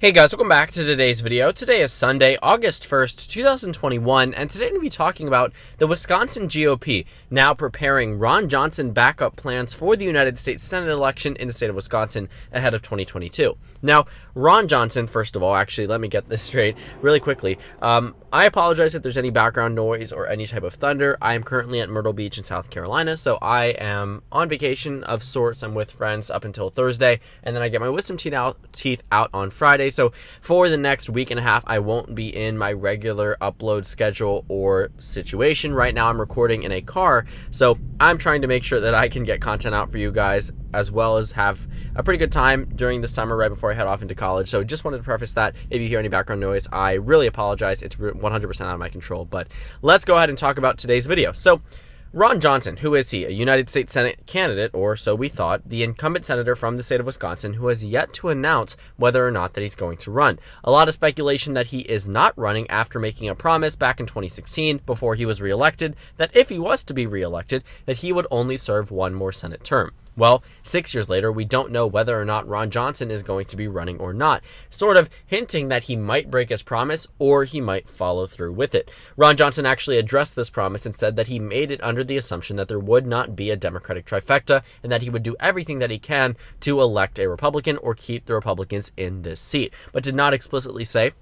Hey guys, welcome back to today's video. Today is Sunday, August 1st, 2021, and today I'm going to be talking about the Wisconsin GOP now preparing Ron Johnson backup plans for the United States Senate election in the state of Wisconsin ahead of 2022. Now, Ron Johnson, first of all, actually, let me get this straight really quickly. I apologize if there's any background noise or any type of thunder. I am currently at Myrtle Beach in South Carolina, so I am on vacation of sorts. I'm with friends up until Thursday, and then I get my wisdom teeth out on Friday. So for the next week and a half, I won't be in my regular upload schedule or situation. Right now, I'm recording in a car, so I'm trying to make sure that I can get content out for you guys, as well as have a pretty good time during the summer right before I head off into college. So just wanted to preface that. If you hear any background noise, I really apologize. It's 100% out of my control. But let's go ahead and talk about today's video. So Ron Johnson, who is he? A United States Senate candidate, or so we thought, the incumbent senator from the state of Wisconsin, who has yet to announce whether or not that he's going to run. A lot of speculation that he is not running after making a promise back in 2016 before he was reelected, that if he was to be reelected, that he would only serve one more Senate term. Well, 6 years later, we don't know whether or not Ron Johnson is going to be running or not, sort of hinting that he might break his promise or he might follow through with it. Ron Johnson actually addressed this promise and said that he made it under the assumption that there would not be a Democratic trifecta and that he would do everything that he can to elect a Republican or keep the Republicans in this seat, but did not explicitly say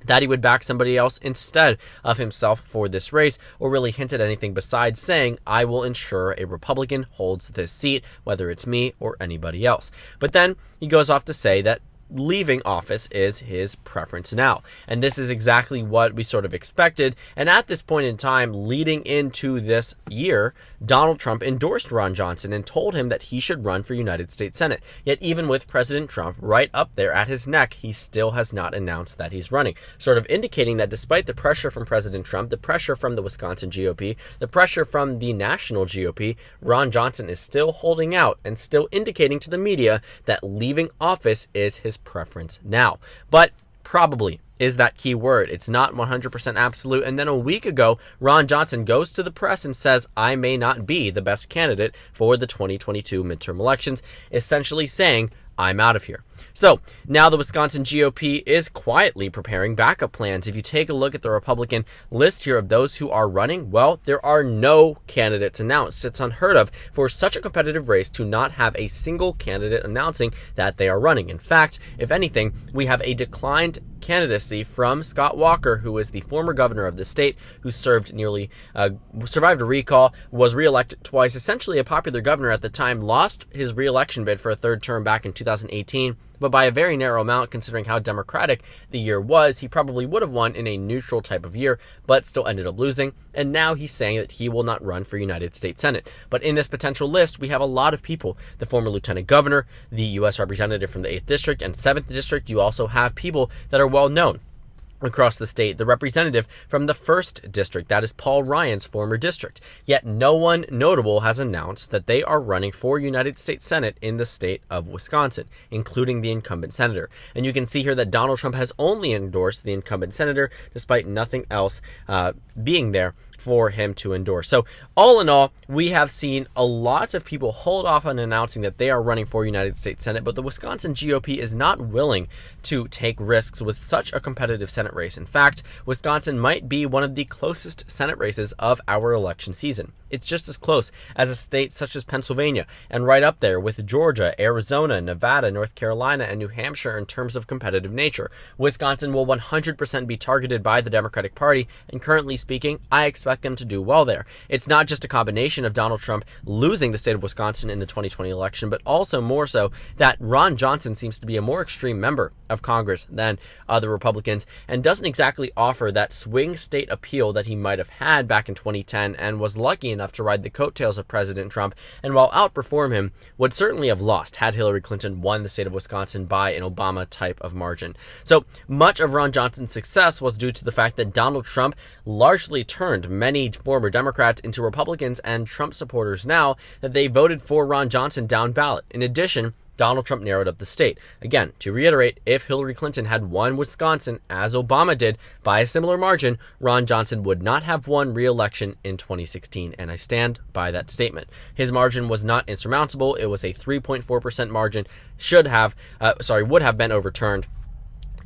that he would back somebody else instead of himself for this race, or really hint at anything besides saying, I will ensure a Republican holds this seat, whether it's me or anybody else. But then he goes off to say that leaving office is his preference now. And this is exactly what we sort of expected. And at this point in time, leading into this year, Donald Trump endorsed Ron Johnson and told him that he should run for United States Senate. Yet even with President Trump right up there at his neck, he still has not announced that he's running, sort of indicating that despite the pressure from President Trump, the pressure from the Wisconsin GOP, the pressure from the national GOP, Ron Johnson is still holding out and still indicating to the media that leaving office is his preference now. But probably is that key word. It's not 100% absolute. And then a week ago, Ron Johnson goes to the press and says, I may not be the best candidate for the 2022 midterm elections, essentially saying, I'm out of here. So now the Wisconsin GOP is quietly preparing backup plans. If you take a look at the Republican list here of those who are running, well, there are no candidates announced. It's unheard of for such a competitive race to not have a single candidate announcing that they are running. In fact, if anything, we have a declined candidacy from Scott Walker, who is the former governor of the state, who survived a recall, was reelected twice, essentially a popular governor at the time, lost his reelection bid for a third term back in 2018, but by a very narrow amount considering how Democratic the year was. He probably would have won in a neutral type of year, but still ended up losing. And now he's saying that he will not run for United States Senate. But in this potential list, we have a lot of people. The former lieutenant governor, the U.S. representative from the 8th District and 7th District. You also have people that are well known across the state, the representative from the 1st District, that is Paul Ryan's former district. Yet no one notable has announced that they are running for United States Senate in the state of Wisconsin, including the incumbent senator. And you can see here that Donald Trump has only endorsed the incumbent senator, despite nothing else being there for him to endorse. So all in all, we have seen a lot of people hold off on announcing that they are running for United States Senate, but the Wisconsin GOP is not willing to take risks with such a competitive Senate race. In fact, Wisconsin might be one of the closest Senate races of our election season. It's just as close as a state such as Pennsylvania, and right up there with Georgia, Arizona, Nevada, North Carolina, and New Hampshire in terms of competitive nature. Wisconsin will 100% be targeted by the Democratic Party, and currently speaking, I expect them to do well there. It's not just a combination of Donald Trump losing the state of Wisconsin in the 2020 election, but also more so that Ron Johnson seems to be a more extreme member of Congress than other Republicans, and doesn't exactly offer that swing state appeal that he might have had back in 2010 and was lucky enough to ride the coattails of President Trump, and while outperform him, would certainly have lost had Hillary Clinton won the state of Wisconsin by an Obama type of margin. So much of Ron Johnson's success was due to the fact that Donald Trump largely turned many former Democrats into Republicans and Trump supporters now that they voted for Ron Johnson down ballot. In addition, Donald Trump narrowed up the state. Again, to reiterate, if Hillary Clinton had won Wisconsin, as Obama did, by a similar margin, Ron Johnson would not have won re-election in 2016, and I stand by that statement. His margin was not insurmountable. It was a 3.4% margin, would have been overturned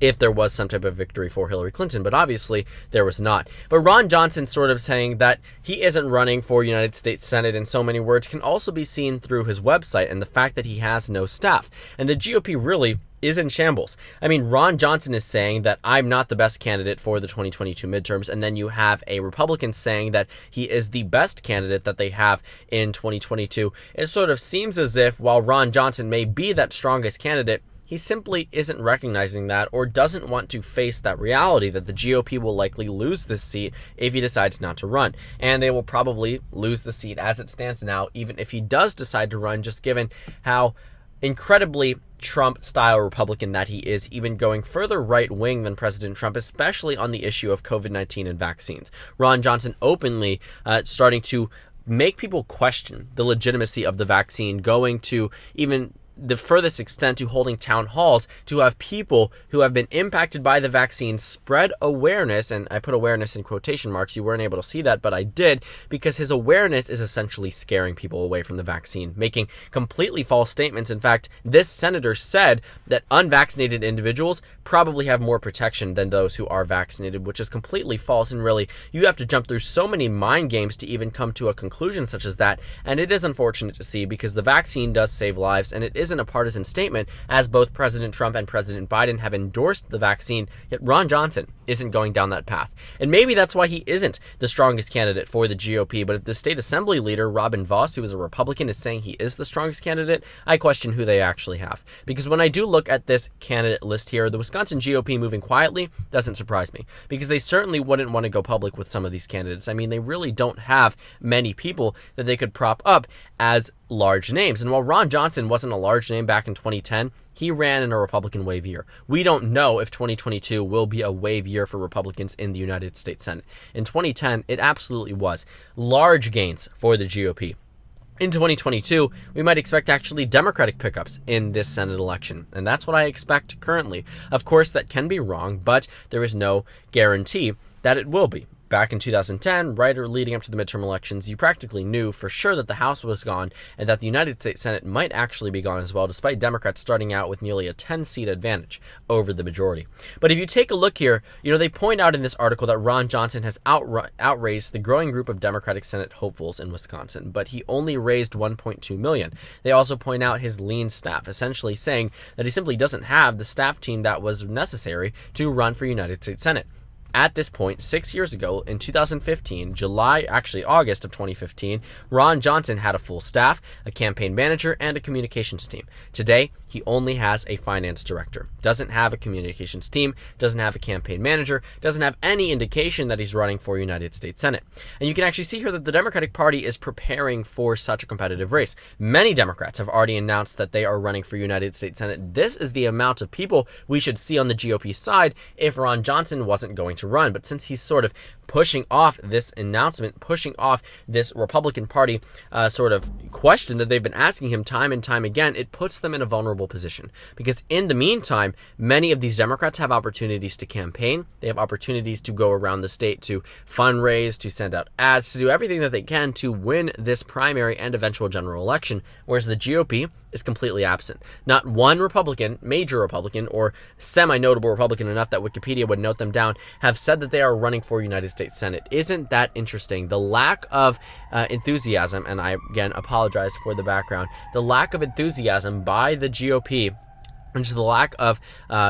if there was some type of victory for Hillary Clinton, but obviously there was not. But Ron Johnson sort of saying that he isn't running for United States Senate in so many words can also be seen through his website and the fact that he has no staff. And the GOP really is in shambles. I mean, Ron Johnson is saying that I'm not the best candidate for the 2022 midterms, and then you have a Republican saying that he is the best candidate that they have in 2022. It sort of seems as if while Ron Johnson may be that strongest candidate, he simply isn't recognizing that or doesn't want to face that reality that the GOP will likely lose this seat if he decides not to run. And they will probably lose the seat as it stands now, even if he does decide to run, just given how incredibly Trump-style Republican that he is, even going further right-wing than President Trump, especially on the issue of COVID-19 and vaccines. Ron Johnson openly starting to make people question the legitimacy of the vaccine, going to even the furthest extent to holding town halls to have people who have been impacted by the vaccine spread awareness, and I put awareness in quotation marks. You weren't able to see that, but I did, because his awareness is essentially scaring people away from the vaccine, making completely false statements. In fact, this senator said that unvaccinated individuals probably have more protection than those who are vaccinated, which is completely false, and really, you have to jump through so many mind games to even come to a conclusion such as that, and it is unfortunate to see because the vaccine does save lives, and it isn't a partisan statement, as both President Trump and President Biden have endorsed the vaccine, yet Ron Johnson isn't going down that path. And maybe that's why he isn't the strongest candidate for the GOP, but if the state assembly leader, Robin Vos, who is a Republican, is saying he is the strongest candidate, I question who they actually have. Because when I do look at this candidate list here, the Wisconsin GOP moving quietly doesn't surprise me, because they certainly wouldn't want to go public with some of these candidates. I mean, they really don't have many people that they could prop up as large names. And while Ron Johnson wasn't a large name back in 2010, he ran in a Republican wave year. We don't know if 2022 will be a wave year for Republicans in the United States Senate. In 2010, it absolutely was. Large gains for the GOP. In 2022, we might expect actually Democratic pickups in this Senate election, and that's what I expect currently. Of course, that can be wrong, but there is no guarantee that it will be. Back in 2010, right or leading up to the midterm elections, you practically knew for sure that the House was gone and that the United States Senate might actually be gone as well, despite Democrats starting out with nearly a 10-seat advantage over the majority. But if you take a look here, they point out in this article that Ron Johnson has outraised the growing group of Democratic Senate hopefuls in Wisconsin, but he only raised $1.2 million. They also point out his lean staff, essentially saying that he simply doesn't have the staff team that was necessary to run for United States Senate. At this point, 6 years ago, in 2015, August of 2015, Ron Johnson had a full staff, a campaign manager, and a communications team. Today, he only has a finance director, doesn't have a communications team, doesn't have a campaign manager, doesn't have any indication that he's running for United States Senate. And you can actually see here that the Democratic Party is preparing for such a competitive race. Many Democrats have already announced that they are running for United States Senate. This is the amount of people we should see on the GOP side if Ron Johnson wasn't going to run. But since he's sort of pushing off this announcement, pushing off this Republican Party sort of question that they've been asking him time and time again, it puts them in a vulnerable position. Because in the meantime, many of these Democrats have opportunities to campaign. They have opportunities to go around the state to fundraise, to send out ads, to do everything that they can to win this primary and eventual general election, whereas the GOP is completely absent. Not one Republican, major Republican, or semi-notable Republican enough that Wikipedia would note them down, have said that they are running for United States Senate. Isn't that interesting? The lack of enthusiasm, and I, again, apologize for the background, the lack of enthusiasm by the GOP, and just the lack of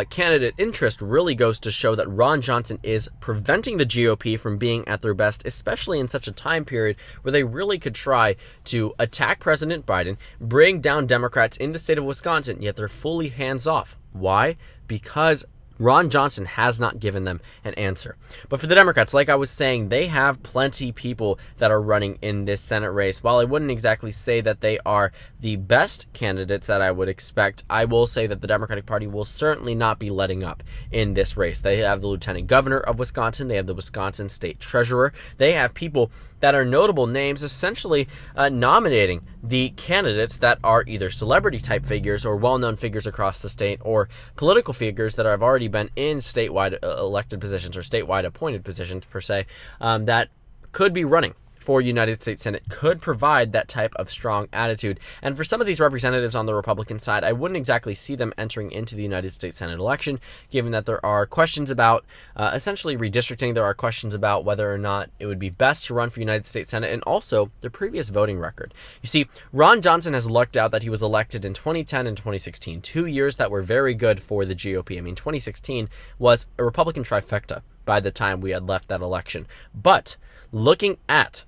candidate interest really goes to show that Ron Johnson is preventing the GOP from being at their best, especially in such a time period where they really could try to attack President Biden, bring down Democrats in the state of Wisconsin, yet they're fully hands off. Why? Because Ron Johnson has not given them an answer. But for the Democrats, like I was saying, they have plenty people that are running in this Senate race. While I wouldn't exactly say that they are the best candidates that I would expect, I will say that the Democratic Party will certainly not be letting up in this race. They have the Lieutenant Governor of Wisconsin. They have the Wisconsin State Treasurer. They have people that are notable names essentially nominating the candidates that are either celebrity type figures or well-known figures across the state, or political figures that have already been in statewide elected positions or statewide appointed positions per se, that could be running for United States Senate could provide that type of strong attitude. And for some of these representatives on the Republican side, I wouldn't exactly see them entering into the United States Senate election, given that there are questions about essentially redistricting. There are questions about whether or not it would be best to run for United States Senate, and also their previous voting record. You see, Ron Johnson has lucked out that he was elected in 2010 and 2016, 2 years that were very good for the GOP. I mean, 2016 was a Republican trifecta by the time we had left that election. But looking at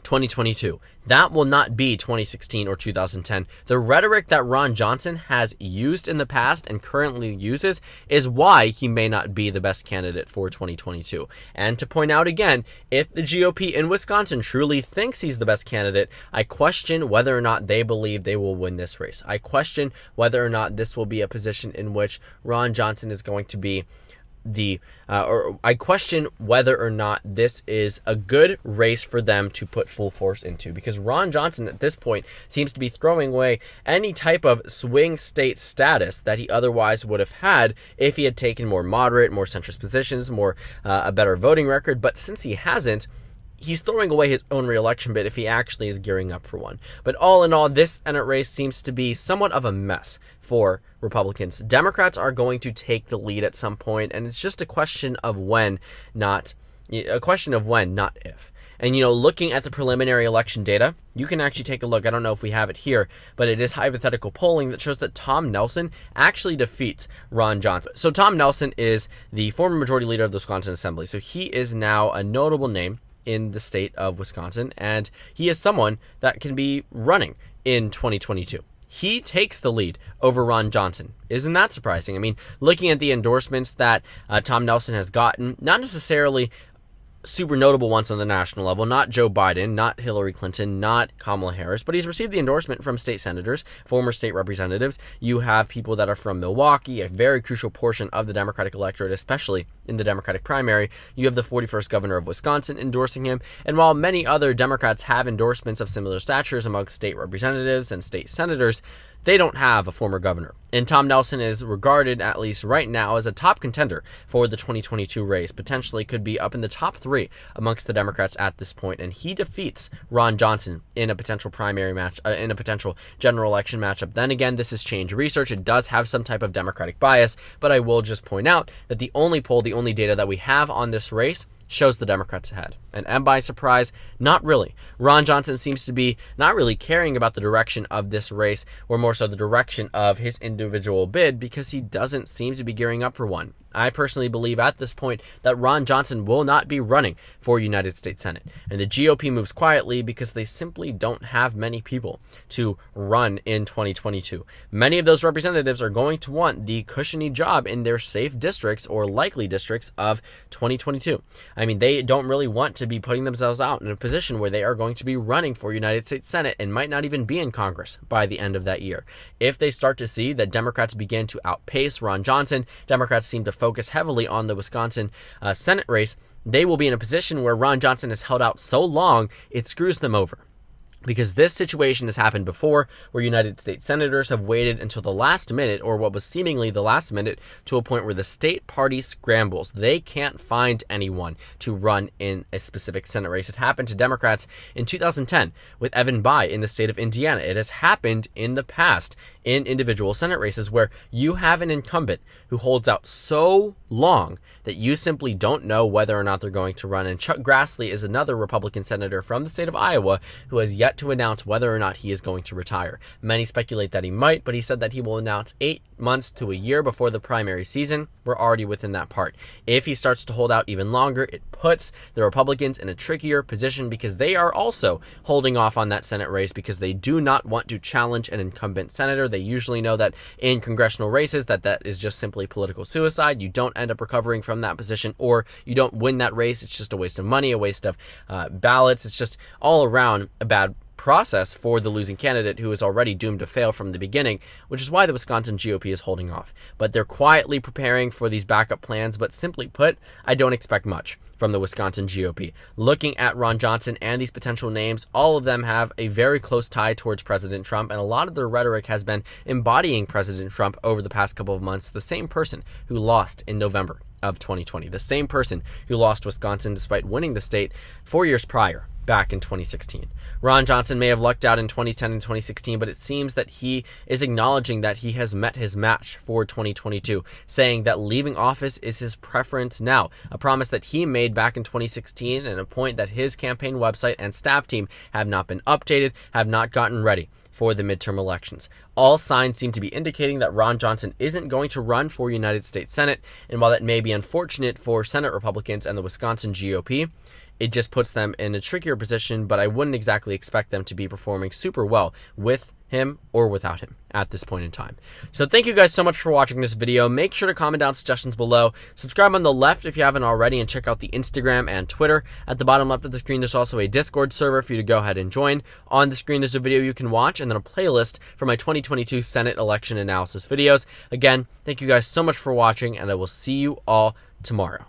2022, that will not be 2016 or 2010. The rhetoric that Ron Johnson has used in the past and currently uses is why he may not be the best candidate for 2022. And to point out again, if the GOP in Wisconsin truly thinks he's the best candidate, I question whether or not they believe they will win this race. I question whether or not this will be a position in which Ron Johnson is going to be or I question whether or not this is a good race for them to put full force into, because Ron Johnson at this point seems to be throwing away any type of swing state status that he otherwise would have had if he had taken more moderate, more centrist positions, a better voting record. But since he hasn't, he's throwing away his own re-election bid if he actually is gearing up for one. But all in all, this Senate race seems to be somewhat of a mess for Republicans. Democrats are going to take the lead at some point, and it's just a question of when, not if. And, looking at the preliminary election data, you can actually take a look. I don't know if we have it here, but it is hypothetical polling that shows that Tom Nelson actually defeats Ron Johnson. So Tom Nelson is the former majority leader of the Wisconsin Assembly. So he is now a notable name in the state of Wisconsin, and he is someone that can be running in 2022. He takes the lead over Ron Johnson. Isn't that surprising? I mean, looking at the endorsements that Tom Nelson has gotten, not necessarily super notable ones on the national level, not Joe Biden, not Hillary Clinton, not Kamala Harris, but he's received the endorsement from state senators, former state representatives. You have people that are from Milwaukee, a very crucial portion of the Democratic electorate, especially in the Democratic primary. You have the 41st governor of Wisconsin endorsing him. And while many other Democrats have endorsements of similar statures among state representatives and state senators, they don't have a former governor. And Tom Nelson is regarded, at least right now, as a top contender for the 2022 race. Potentially could be up in the top 3 amongst the Democrats at this point. And he defeats Ron Johnson in a potential primary match, in a potential general election matchup. Then again, this is change research. It does have some type of Democratic bias, but I will just point out that the only data that we have on this race shows the Democrats ahead. And am by surprise? Not really. Ron Johnson seems to be not really caring about the direction of this race, or more so the direction of his individual bid, because he doesn't seem to be gearing up for one. I personally believe at this point that Ron Johnson will not be running for United States Senate. And the GOP moves quietly because they simply don't have many people to run in 2022. Many of those representatives are going to want the cushiony job in their safe districts or likely districts of 2022. I mean, they don't really want to be putting themselves out in a position where they are going to be running for United States Senate and might not even be in Congress by the end of that year. If they start to see that Democrats begin to outpace Ron Johnson, Democrats seem to focus heavily on the Wisconsin Senate race, they will be in a position where Ron Johnson has held out so long, it screws them over. Because this situation has happened before, where United States senators have waited until the last minute, or what was seemingly the last minute, to a point where the state party scrambles. They can't find anyone to run in a specific Senate race. It happened to Democrats in 2010 with Evan Bayh in the state of Indiana. It has happened in the past in individual Senate races where you have an incumbent who holds out so long that you simply don't know whether or not they're going to run. And Chuck Grassley is another Republican senator from the state of Iowa who has yet to announce whether or not he is going to retire. Many speculate that he might, but he said that he will announce 8 months to a year before the primary season. We're already within that part. If he starts to hold out even longer, it puts the Republicans in a trickier position because they are also holding off on that Senate race because they do not want to challenge an incumbent senator. They usually know that in congressional races that is just simply political suicide. You don't end up recovering from that position, or you don't win that race. It's just a waste of money, a waste of ballots. It's just all around a bad process for the losing candidate who is already doomed to fail from the beginning, which is why the Wisconsin GOP is holding off. But they're quietly preparing for these backup plans, but simply put, I don't expect much from the Wisconsin GOP. Looking at Ron Johnson and these potential names, all of them have a very close tie towards President Trump, and a lot of their rhetoric has been embodying President Trump over the past couple of months, the same person who lost in November of 2020, the same person who lost Wisconsin despite winning the state 4 years prior, back in 2016. Ron Johnson may have lucked out in 2010 and 2016, but it seems that he is acknowledging that he has met his match for 2022, saying that leaving office is his preference now, a promise that he made back in 2016 and a point that his campaign website and staff team have not been updated, have not gotten ready for the midterm elections. All signs seem to be indicating that Ron Johnson isn't going to run for United States Senate, and while that may be unfortunate for Senate Republicans and the Wisconsin GOP, it just puts them in a trickier position, but I wouldn't exactly expect them to be performing super well with him or without him at this point in time. So thank you guys so much for watching this video. Make sure to comment down suggestions below. Subscribe on the left if you haven't already, and check out the Instagram and Twitter. At the bottom left of the screen, there's also a Discord server for you to go ahead and join. On the screen, there's a video you can watch, and then a playlist for my 2022 Senate election analysis videos. Again, thank you guys so much for watching, and I will see you all tomorrow.